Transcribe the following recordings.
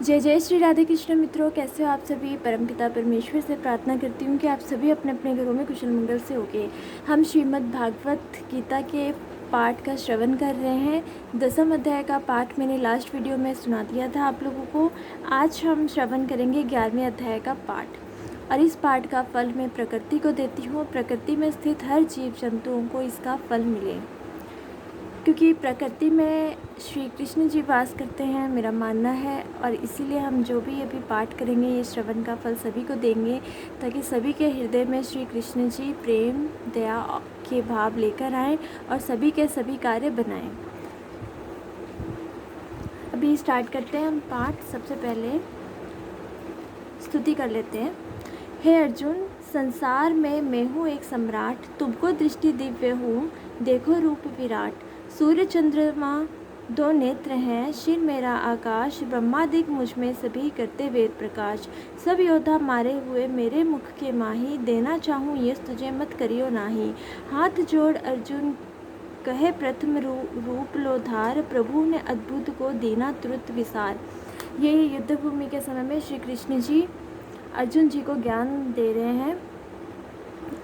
जय जय श्री राधे कृष्ण मित्रों, कैसे हो आप सभी। परमपिता परमेश्वर से प्रार्थना करती हूँ कि आप सभी अपने अपने घरों में कुशल मंगल से होंगे। हम श्रीमद् भागवत गीता के पाठ का श्रवण कर रहे हैं। 10वें अध्याय का पाठ मैंने लास्ट वीडियो में सुना दिया था आप लोगों को। आज हम श्रवण करेंगे 11वें अध्याय का पाठ, और इस पाठ का फल मैं प्रकृति को देती हूँ। प्रकृति में स्थित हर जीव जंतुओं को इसका फल मिले, क्योंकि प्रकृति में श्री कृष्ण जी वास करते हैं, मेरा मानना है। और इसीलिए हम जो भी अभी पाठ करेंगे ये श्रवण का फल सभी को देंगे, ताकि सभी के हृदय में श्री कृष्ण जी प्रेम दया के भाव लेकर आएँ और सभी के सभी कार्य बनाएं। अभी स्टार्ट करते हैं हम पाठ। सबसे पहले स्तुति कर लेते हैं। हे अर्जुन, संसार में मैं हूँ एक सम्राट, तुमको दृष्टि दिव्य हूँ, देखो रूप विराट। सूर्य चंद्रमा दो नेत्र हैं, शिर मेरा आकाश, ब्रह्मादिक मुझ में सभी करते वेद प्रकाश। सब योद्धा मारे हुए मेरे मुख के माही, देना चाहूँ यश तुझे मत करियो नाही। हाथ जोड़ अर्जुन कहे प्रथम रूप लो धार, प्रभु ने अद्भुत को दीना तुरंत विसार। ये युद्ध भूमि के समय में श्री कृष्ण जी अर्जुन जी को ज्ञान दे रहे हैं,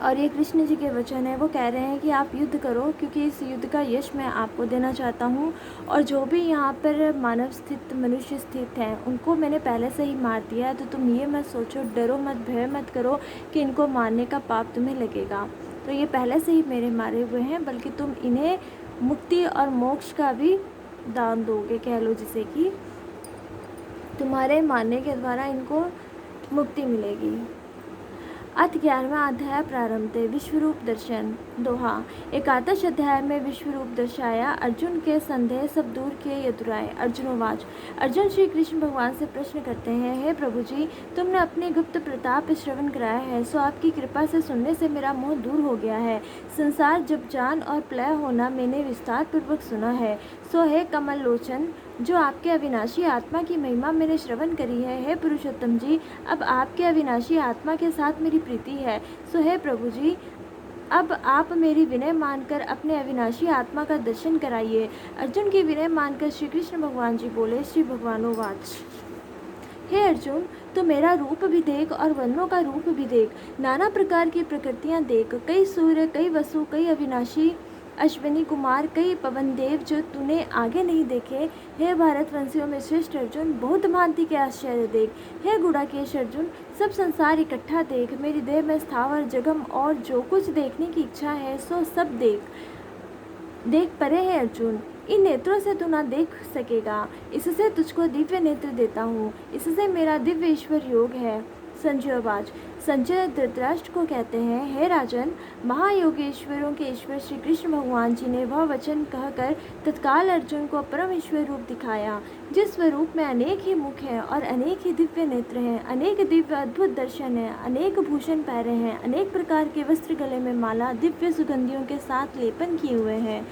और ये कृष्ण जी के वचन है। वो कह रहे हैं कि आप युद्ध करो, क्योंकि इस युद्ध का यश मैं आपको देना चाहता हूँ। और जो भी यहाँ पर मानव स्थित मनुष्य स्थित हैं उनको मैंने पहले से ही मार दिया है। तो तुम ये मत सोचो, डरो मत, भय मत करो कि इनको मारने का पाप तुम्हें लगेगा। तो ये पहले से ही मेरे मारे हुए हैं, बल्कि तुम इन्हें मुक्ति और मोक्ष का भी दान दोगे, कह लो जिसे कि तुम्हारे मारने के द्वारा इनको मुक्ति मिलेगी। अथ 11वां अध्याय प्रारंभ थे। विश्वरूप दर्शन। दोहा। एकादश अध्याय में विश्वरूप दर्शाया, अर्जुन के संदेह सब दूर किए यदुराय। अर्जुनोवाच। अर्जुन श्री कृष्ण भगवान से प्रश्न करते हैं, हे प्रभु जी, तुमने अपने गुप्त प्रताप श्रवण कराया है, सो आपकी कृपा से सुनने से मेरा मोह दूर हो गया है। संसार जब जान और प्रलय होना मैंने विस्तार पूर्वक सुना है। सो हे कमल लोचन, जो आपके अविनाशी आत्मा की महिमा मैंने श्रवण करी है। हे पुरुषोत्तम जी, अब आपके अविनाशी आत्मा के साथ मेरी प्रीति है। सो हे प्रभु जी, अब आप मेरी विनय मानकर अपने अविनाशी आत्मा का दर्शन कराइए। अर्जुन की विनय मानकर श्री कृष्ण भगवान जी बोले। श्री भगवानोवाच। हे अर्जुन, तो मेरा रूप भी देख और वनों का रूप भी देख, नाना प्रकार की प्रकृतियां देख, कई सूर्य, कई वसु, कई अविनाशी अश्विनी कुमार, कई पवन देव जो तूने आगे नहीं देखे। हे भारतवंशियों में श्रेष्ठ अर्जुन, बहुत भांति के आश्चर्य देख। हे गुड़ाकेश अर्जुन, सब संसार इकट्ठा देख, मेरी देह में स्थावर जगम और जो कुछ देखने की इच्छा है सो सब देख परे है अर्जुन। इन नेत्रों से तू ना देख सकेगा, इससे तुझको दिव्य नेत्र देता हूँ, इससे मेरा दिव्य ईश्वर योग है। संजयवाच। संजय धृतराष्ट्र को कहते हैं, हे राजन, महायोगेश्वरों के ईश्वर श्री कृष्ण भगवान जी ने वह वचन कहकर तत्काल अर्जुन को परम ईश्वर रूप दिखाया, जिस स्वरूप में अनेक ही मुख हैं और अनेक ही दिव्य नेत्र हैं, अनेक दिव्य अद्भुत दर्शन हैं, अनेक भूषण पहरे हैं, अनेक प्रकार के वस्त्र गले में माला दिव्य सुगंधियों के साथ लेपन किए हुए हैं।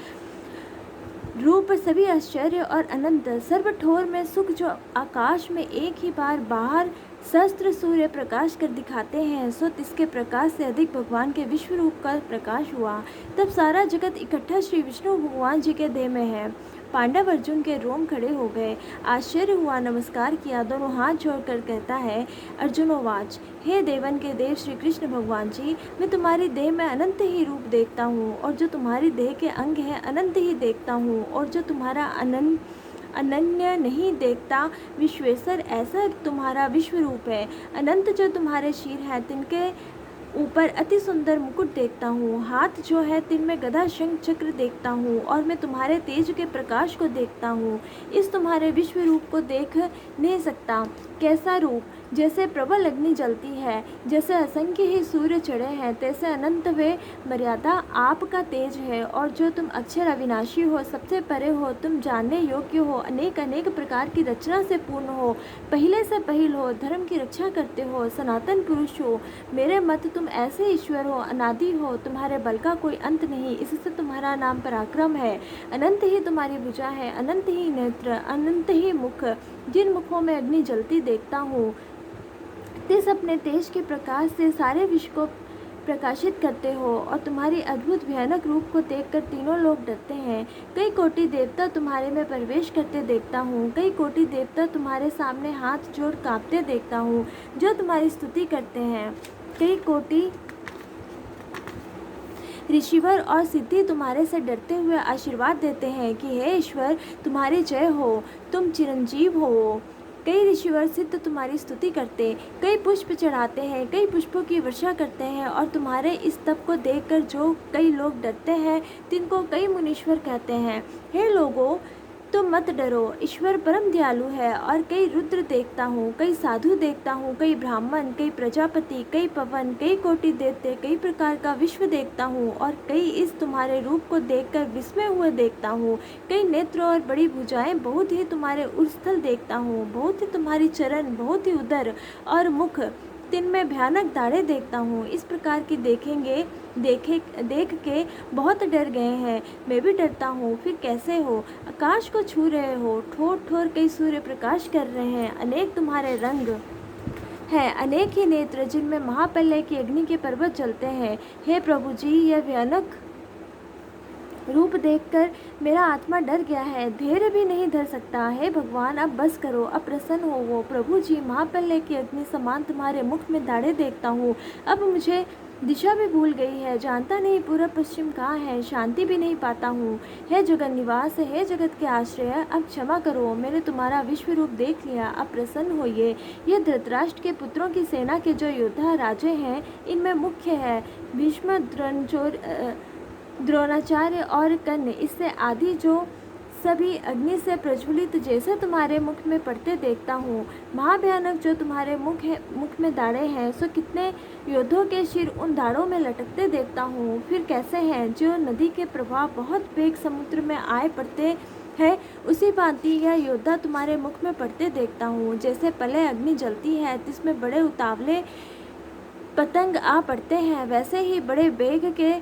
रूप सभी आश्चर्य और अनंत, सर्व ठोर में सुख, जो आकाश में एक ही बार बाहर सहस्त्र सूर्य प्रकाश कर दिखाते हैं, सो इसके प्रकाश से अधिक भगवान के विश्व रूप का प्रकाश हुआ। तब सारा जगत इकट्ठा श्री विष्णु भगवान जी के देह में है। पांडव अर्जुन के रोम खड़े हो गए, आश्चर्य हुआ, नमस्कार किया, दोनों हाथ जोड़कर कहता है। अर्जुनोवाच। हे देवन के देव श्री कृष्ण भगवान जी, मैं तुम्हारी देह में अनंत ही रूप देखता हूँ, और जो तुम्हारी देह के अंग है अनंत ही देखता हूँ, और जो तुम्हारा अनन्य नहीं देखता। विश्वेश्वर, ऐसा तुम्हारा विश्व रूप है। अनंत जो तुम्हारे शीर है, तिनके ऊपर अति सुंदर मुकुट देखता हूँ। हाथ जो है तिनमें गदा शंख चक्र देखता हूँ, और मैं तुम्हारे तेज के प्रकाश को देखता हूँ। इस तुम्हारे विश्व रूप को देख नहीं सकता। कैसा रूप? जैसे प्रबल अग्नि जलती है, जैसे असंख्य ही सूर्य चढ़े हैं, तैसे अनंत वे मर्यादा आपका तेज है। और जो तुम अक्षर अविनाशी हो, सबसे परे हो, तुम जानने योग्य हो, अनेक अनेक प्रकार की रचना से पूर्ण हो, पहले से पहिल हो, धर्म की रक्षा करते हो, सनातन पुरुष हो। मेरे मत तुम ऐसे ईश्वर हो, अनादि हो, तुम्हारे बल का कोई अंत नहीं, इससे तुम्हारा नाम पराक्रम है। अनंत ही तुम्हारी भुजा है, अनंत ही नेत्र, अनंत ही मुख, जिन मुखों में अग्नि जलती देखता हूँ, तिस अपने तेज के प्रकाश से सारे विश्व को प्रकाशित करते हो और तुम्हारी अद्भुत भयानक रूप को देखकर तीनों लोग डरते हैं। कई कोटि देवता तुम्हारे में प्रवेश करते देखता हूँ, कई कोटि देवता तुम्हारे सामने हाथ जोड़ कांपते देखता हूँ, जो तुम्हारी स्तुति करते हैं। कई कोटि ऋषिवर और सिद्धि तुम्हारे से डरते हुए आशीर्वाद देते हैं कि हे ईश्वर, तुम्हारी जय हो, तुम चिरंजीव हो। कई ऋषिवर सिद्ध तुम्हारी स्तुति करते, कई पुष्प चढ़ाते हैं, कई पुष्पों की वर्षा करते हैं और तुम्हारे इस तप को देखकर जो कई लोग डरते हैं, तिनको कई मुनीश्वर कहते हैं। हे लोगों, तुम मत डरो, ईश्वर परम दयालु है। और कई रुद्र देखता हूँ, कई साधु देखता हूँ, कई ब्राह्मण, कई प्रजापति, कई पवन, कई कोटि देवते, कई प्रकार का विश्व देखता हूँ और कई इस तुम्हारे रूप को देखकर विस्मय हुए देखता हूँ। कई नेत्र और बड़ी भुजाएं, बहुत ही तुम्हारे उर्स्थल देखता हूँ, बहुत ही तुम्हारी चरण, बहुत ही उदर और मुख, दिन में भयानक दाढ़े देखता हूँ। इस प्रकार की देख के बहुत डर गए हैं। मैं भी डरता हूँ। फिर कैसे हो? आकाश को छू रहे हो, ठोर ठोर कई सूर्य प्रकाश कर रहे हैं, अनेक तुम्हारे रंग हैं, अनेक ही नेत्र जिनमें महाप्रलय की अग्नि के पर्वत जलते हैं। हे प्रभु जी, यह भयानक रूप देखकर मेरा आत्मा डर गया है, धैर्य भी नहीं धर सकता। हे भगवान, अब बस करो, अब प्रसन्न होवो। प्रभु जी, महाप्रलय की अग्नि समान तुम्हारे मुख में दाढ़े देखता हूँ। अब मुझे दिशा भी भूल गई है, जानता नहीं पूर्व पश्चिम कहाँ है, शांति भी नहीं पाता हूँ। हे जगत निवास, हे जगत के आश्रय, अब क्षमा करो, मैंने तुम्हारा विश्व रूप देख लिया, अब प्रसन्न होइए। ये धृतराष्ट्र के पुत्रों की सेना के जो योद्धा राजे हैं, इनमें मुख्य है भीष्म, द्रोणाचार्य और कर्ण, इससे आदि जो सभी अग्नि से प्रज्वलित जैसे तुम्हारे मुख में पड़ते देखता हूँ। महाभयानक जो तुम्हारे मुख में दाढ़े हैं, सो कितने योद्धों के सिर उन दाढ़ों में लटकते देखता हूँ। फिर कैसे हैं जो नदी के प्रवाह बहुत वेग समुद्र में आए पड़ते है, उसी भांति यह योद्धा तुम्हारे मुख में पड़ते देखता हूँ। जैसे प्रलय अग्नि जलती है, जिसमें बड़े उतावले पतंग आ पड़ते हैं, वैसे ही बड़े वेग के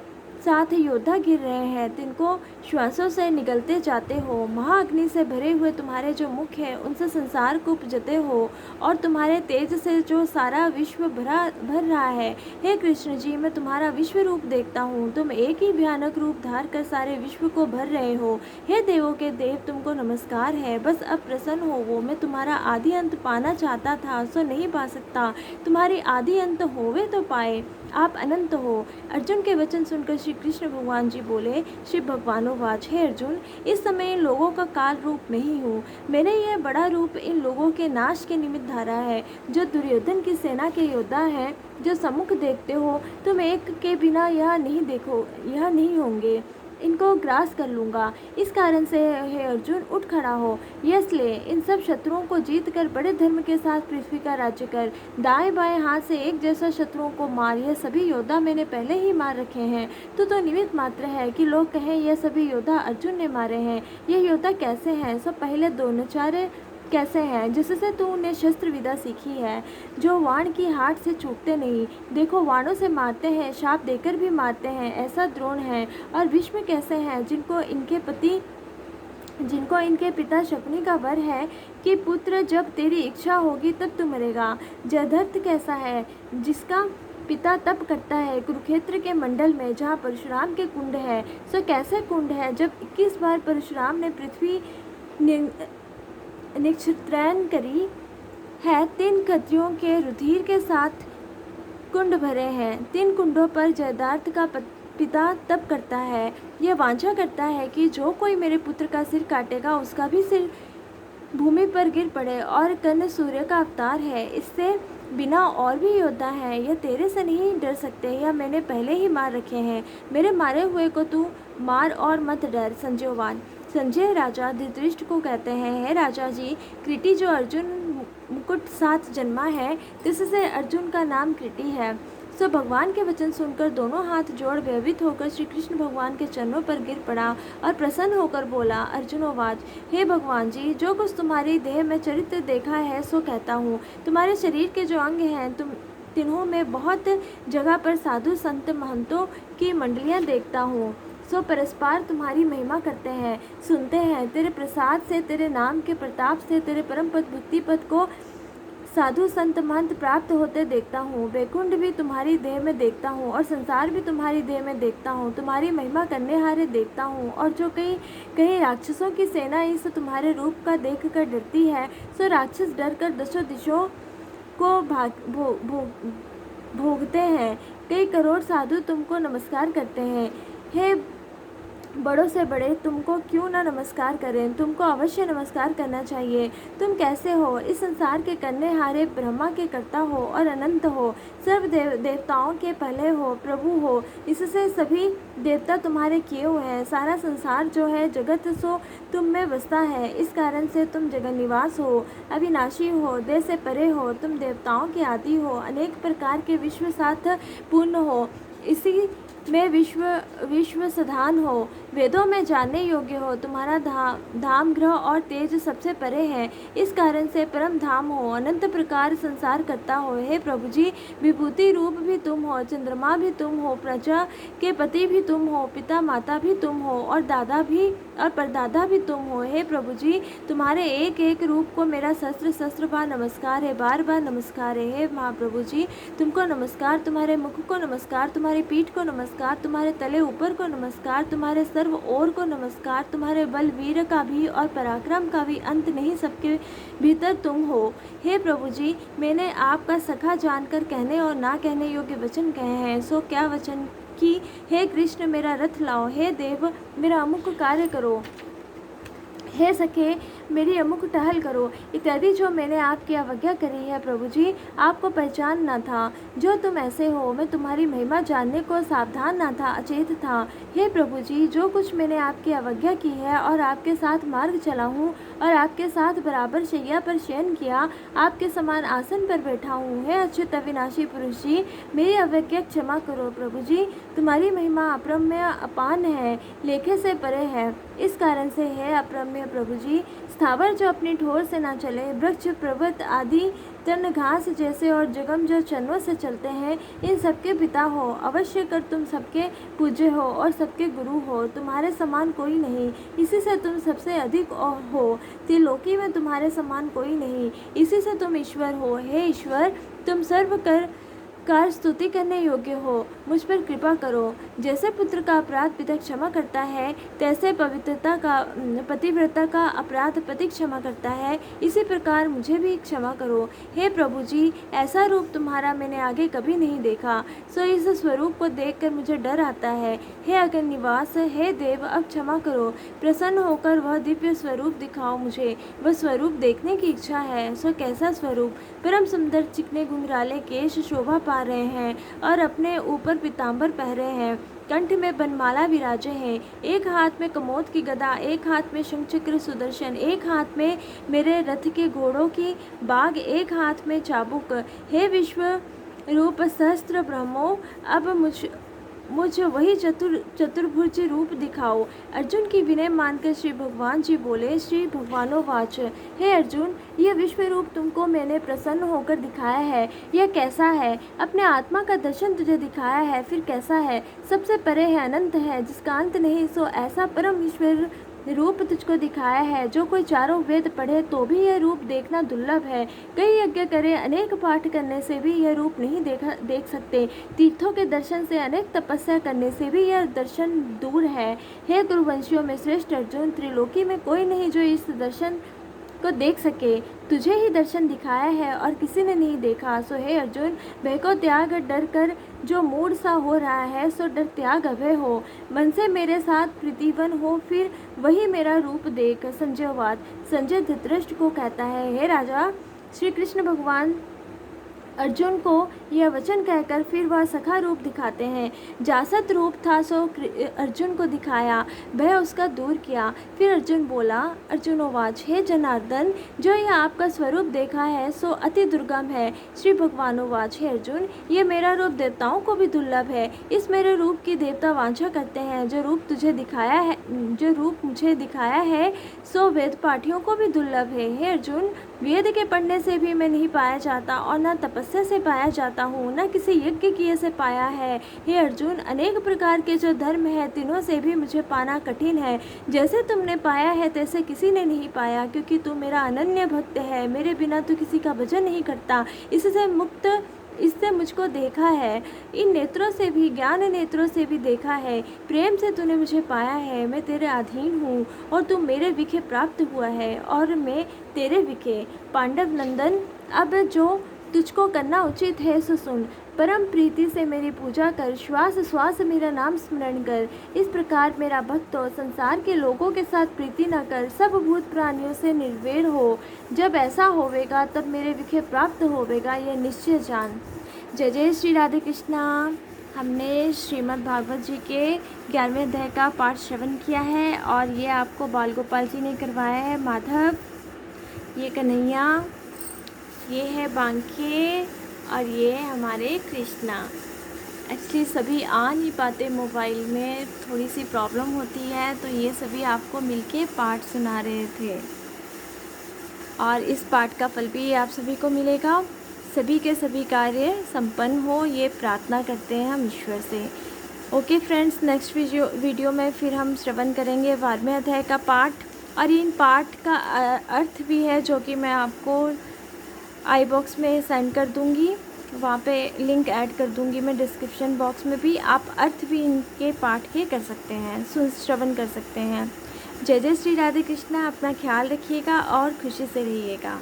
साथ योद्धा गिर रहे हैं, तिनको श्वासों से निगलते जाते हो। महाअग्नि से भरे हुए तुम्हारे जो मुख है, उनसे संसार को उपजते हो और तुम्हारे तेज से जो सारा विश्व भर रहा है। हे कृष्ण जी, मैं तुम्हारा विश्व रूप देखता हूँ, तुम एक ही भयानक रूप धार कर सारे विश्व को भर रहे हो। हे देवों के देव, तुमको नमस्कार है, बस अब प्रसन्न हो वो। मैं तुम्हारा आदि अंत पाना चाहता था, सो नहीं पा सकता, तुम्हारी आदि अंत होवे तो पाए, आप अनंत हो। अर्जुन के वचन सुनकर श्री कृष्ण भगवान जी बोले, शिव भगवानोवाच, हे अर्जुन, इस समय इन लोगों का काल रूप में ही हूँ। मैंने यह बड़ा रूप इन लोगों के नाश के निमित्त धारा है। जो दुर्योधन की सेना के योद्धा हैं, जो सम्मुख देखते हो, तुम एक के बिना यह नहीं होंगे, इनको ग्रास कर लूँगा। इस कारण से हे अर्जुन, उठ खड़ा हो, यश ले, इन सब शत्रुओं को जीत कर बड़े धर्म के साथ पृथ्वी का राज्य कर। दाएं बाएं हाथ से एक जैसा शत्रुओं को मार। यह सभी योद्धा मैंने पहले ही मार रखे हैं। तो निमित्त मात्र है कि लोग कहें यह सभी योद्धा अर्जुन ने मारे हैं। यह योद्धा कैसे हैं? सब पहले द्रोणाचार्य कैसे हैं, जिससे तूने शस्त्र विद्या सीखी है, जो वाण की हाथ से चूकते नहीं। देखो, वाणों से मारते हैं, शाप देकर भी मारते हैं, ऐसा द्रोण है। और भीष्म कैसे हैं, जिनको इनके पिता शकुनी का वर है कि पुत्र, जब तेरी इच्छा होगी तब तू मरेगा। जयद्रथ कैसा है, जिसका पिता तप करता है कुरुक्षेत्र के मंडल में, जहाँ परशुराम के कुंड है। सो कैसे कुंड है, जब 21 बार परशुराम ने पृथ्वी निक्षत्रयन करी है। 3 क्षत्रियों के रुधिर के साथ कुंड भरे हैं। 3 कुंडों पर जयद्रथ का पिता तप करता है। यह वांछा करता है कि जो कोई मेरे पुत्र का सिर काटेगा, उसका भी सिर भूमि पर गिर पड़े। और कर्ण सूर्य का अवतार है, इससे बिना और भी योद्धा हैं। यह तेरे से नहीं डर सकते, यह मैंने पहले ही मार रखे हैं। मेरे मारे हुए को तू मार और मत डर। संजय राजा धृतराष्ट्र को कहते हैं, हे राजा जी, कृति जो अर्जुन मुकुट साथ जन्मा है, जिससे अर्जुन का नाम कृति है। सो भगवान के वचन सुनकर दोनों हाथ जोड़ भयभीत होकर श्री कृष्ण भगवान के चरणों पर गिर पड़ा और प्रसन्न होकर बोला, अर्जुनोवाच, हे भगवान जी, जो कुछ तुम्हारी देह में चरित्र देखा है, सो कहता हूँ। तुम्हारे शरीर के जो अंग हैं, तिन्हों में बहुत जगह पर साधु संत महंतों की मंडलियाँ देखता हूँ। सो परस्पर तुम्हारी महिमा करते हैं, सुनते हैं। तेरे प्रसाद से, तेरे नाम के प्रताप से, तेरे परम पद भक्ति पद को साधु संत महंत प्राप्त होते देखता हूँ। वैकुंठ भी तुम्हारी देह में देखता हूँ और संसार भी तुम्हारी देह में देखता हूँ। तुम्हारी महिमा करने हारे देखता हूँ। और जो कहीं कहीं राक्षसों की सेना इस तुम्हारे रूप का देख कर डरती है, सो राक्षस डर कर दसों दिशों को भोगते हैं। कई करोड़ साधु तुमको नमस्कार करते हैं। हे बड़ों से बड़े तुमको क्यों ना नमस्कार करें, तुमको अवश्य नमस्कार करना चाहिए। तुम कैसे हो? इस संसार के करने हारे ब्रह्मा के कर्ता हो और अनंत हो, सर्व देवताओं के पहले हो, प्रभु हो। इससे सभी देवता तुम्हारे किए हुए हैं। सारा संसार जो है जगत सो तुम में बसता है। इस कारण से तुम जगन निवास हो, अविनाशी हो, देह से परे हो। तुम देवताओं के आदि हो, अनेक प्रकार के विश्व साथ पूर्ण हो। इसी में विश्व सधान हो, वेदों में जानने योग्य हो। तुम्हारा धाम ग्रह और तेज सबसे परे है। इस कारण से परम धाम हो, अनंत प्रकार संसार करता हो। हे प्रभु जी, विभूति रूप भी तुम हो, चंद्रमा भी तुम हो, प्रजा के पति भी तुम हो, पिता माता भी तुम हो और दादा भी और परदादा भी तुम हो। हे प्रभु जी, तुम्हारे एक एक रूप को मेरा सहस्त्र बार नमस्कार है, बार बार नमस्कार है। हे महाप्रभु जी, तुमको नमस्कार, तुम्हारे मुख को नमस्कार, तुम्हारी पीठ को नमस्कार, तुम्हारे तले ऊपर को नमस्कार, तुम्हारे सर्व ओर को नमस्कार। तुम्हारे बल वीर का भी और पराक्रम का भी अंत नहीं, सबके भीतर तुम हो। हे प्रभु जी, मैंने आपका सखा जानकर कहने और ना कहने योग्य वचन कहे हैं। सो क्या वचन कि हे कृष्ण मेरा रथ लाओ, हे देव मेरा अमुक कार्य करो, हे सखे मेरी अमुक टहल करो, इत्यादि जो मैंने आपकी अवज्ञा करी है। प्रभु जी, आपको पहचान न था जो तुम ऐसे हो, मैं तुम्हारी महिमा जानने को सावधान न था, अचेत था। हे प्रभु जी, जो कुछ मैंने आपकी अवज्ञा की है और आपके साथ मार्ग चला हूँ और आपके साथ बराबर शैया पर शयन किया, आपके समान आसन पर बैठा हूँ। हे अच्युत अविनाशी पुरुष जी, मेरी अवज्ञा क्षमा करो। प्रभु जी, तुम्हारी महिमा अपरम्य अपान है, लेखे से परे है। इस कारण से है अपरम्य प्रभु जी, स्थावर जो अपनी ठोर से ना चले, वृक्ष पर्वत आदि तृण घास जैसे और जगम जो चरणों से चलते हैं, इन सबके पिता हो। अवश्य कर तुम सबके पूज्य हो और सबके गुरु हो, तुम्हारे समान कोई नहीं, इसी से तुम सबसे अधिक हो। त्रिलोकी में तुम्हारे समान कोई नहीं, इसी से तुम ईश्वर हो। हे ईश्वर, तुम सर्व कार स्तुति करने योग्य हो, मुझ पर कृपा करो। जैसे पुत्र का अपराध पिता क्षमा करता है, तैसे पतिव्रता का अपराध पति क्षमा करता है, इसी प्रकार मुझे भी क्षमा करो। हे प्रभु जी, ऐसा रूप तुम्हारा मैंने आगे कभी नहीं देखा, सो इस स्वरूप को देखकर मुझे डर आता है। हे अगन निवास, हे देव, अब क्षमा करो, प्रसन्न होकर वह दिव्य स्वरूप दिखाओ मुझे। वह स्वरूप देखने की इच्छा है। सो कैसा स्वरूप? परम सुंदर चिकने घुंघराले केश शोभा पा रहे हैं और अपने ऊपर पीताम्बर पहरे हैं, कंठ में बनमाला विराजे हैं, एक हाथ में कमोद की गदा, एक हाथ में शंख चक्र सुदर्शन, एक हाथ में मेरे रथ के घोड़ों की बाग, एक हाथ में चाबुक। हे विश्व रूप सहस्त्र ब्रह्मो, अब मुझ वही चतुर्भुज रूप दिखाओ। अर्जुन की विनय मानकर श्री भगवान जी बोले। श्री भगवानोवाच, हे अर्जुन, यह विश्व रूप तुमको मैंने प्रसन्न होकर दिखाया है, यह कैसा है? अपने आत्मा का दर्शन तुझे दिखाया है, फिर कैसा है? सबसे परे है, अनंत है, जिसका अंत नहीं। सो ऐसा परम ईश्वर रूप तुझको दिखाया है, जो कोई चारों वेद पढ़े तो भी यह रूप देखना दुर्लभ है। कई यज्ञ करे, अनेक पाठ करने से भी यह रूप नहीं देख सकते। तीर्थों के दर्शन से, अनेक तपस्या करने से भी यह दर्शन दूर है। हे कुरुवंशियों में श्रेष्ठ अर्जुन, त्रिलोकी में कोई नहीं जो इस दर्शन को देख सके। तुझे ही दर्शन दिखाया है और किसी ने नहीं देखा। सो हे अर्जुन, भय को त्याग, डर कर जो मूड सा हो रहा है, सो डर त्याग अभय हो, मन से मेरे साथ प्रीतिवन हो, फिर वही मेरा रूप देख। संजयवाद। संजय धृतराष्ट्र को कहता है, हे राजा, श्री कृष्ण भगवान अर्जुन को यह वचन कहकर फिर वह सखा रूप दिखाते हैं। जासत रूप था सो अर्जुन को दिखाया, वह उसका दूर किया। फिर अर्जुन बोला। अर्जुनोवाच, हे जनार्दन, जो यह आपका स्वरूप देखा है सो अति दुर्गम है। श्री भगवानोवाच, हे अर्जुन, ये मेरा रूप देवताओं को भी दुर्लभ है। इस मेरे रूप की देवता वांछा करते हैं। जो रूप मुझे दिखाया है सो वेद पाठियों को भी दुर्लभ है। हे अर्जुन, वेद के पढ़ने से भी मैं नहीं पाया जाता और न तपस्या से पाया जाता हूँ, न किसी यज्ञ किए से पाया है। हे अर्जुन, अनेक प्रकार के जो धर्म है तीनों से भी मुझे पाना कठिन है। जैसे तुमने पाया है तैसे किसी ने नहीं पाया, क्योंकि तू मेरा अनन्य भक्त है। मेरे बिना तू किसी का भजन नहीं करता, इससे मुझको देखा है, इन नेत्रों से भी, ज्ञान नेत्रों से भी देखा है। प्रेम से तूने मुझे पाया है। मैं तेरे अधीन हूँ और तू मेरे विखे प्राप्त हुआ है और मैं तेरे विखे। पांडव नंदन, अब जो तुझको करना उचित है सो सुन। परम प्रीति से मेरी पूजा कर, श्वास श्वास मेरा नाम स्मरण कर। इस प्रकार मेरा भक्त हो, संसार के लोगों के साथ प्रीति न कर, सब भूत प्राणियों से निर्वैर हो। जब ऐसा होवेगा तब मेरे विखे प्राप्त होवेगा, यह निश्चय जान। जय जय श्री राधे कृष्णा। हमने श्रीमद् भागवत जी के 11वें अध्याय का पाठ श्रवण किया है और ये आपको बाल गोपाल जी ने करवाया है। माधव, ये कन्हैया, ये है बांके और ये हमारे कृष्णा। एक्चुअली सभी आ नहीं पाते, मोबाइल में थोड़ी सी प्रॉब्लम होती है, तो ये सभी आपको मिलके पाठ सुना रहे थे और इस पाठ का फल भी आप सभी को मिलेगा। सभी के सभी कार्य संपन्न हो, ये प्रार्थना करते हैं हम ईश्वर से। ओके फ्रेंड्स, नेक्स्ट वीडियो में फिर हम श्रवण करेंगे 12वें अध्याय का पाठ और इन पाठ का अर्थ भी है जो कि मैं आपको आई बॉक्स में सेंड कर दूंगी, वहाँ पे लिंक ऐड कर दूंगी मैं डिस्क्रिप्शन बॉक्स में भी। आप अर्थ भी इनके पाठ के कर सकते हैं, श्रवण कर सकते हैं। जय जय श्री राधे कृष्णा। अपना ख्याल रखिएगा और खुशी से रहिएगा।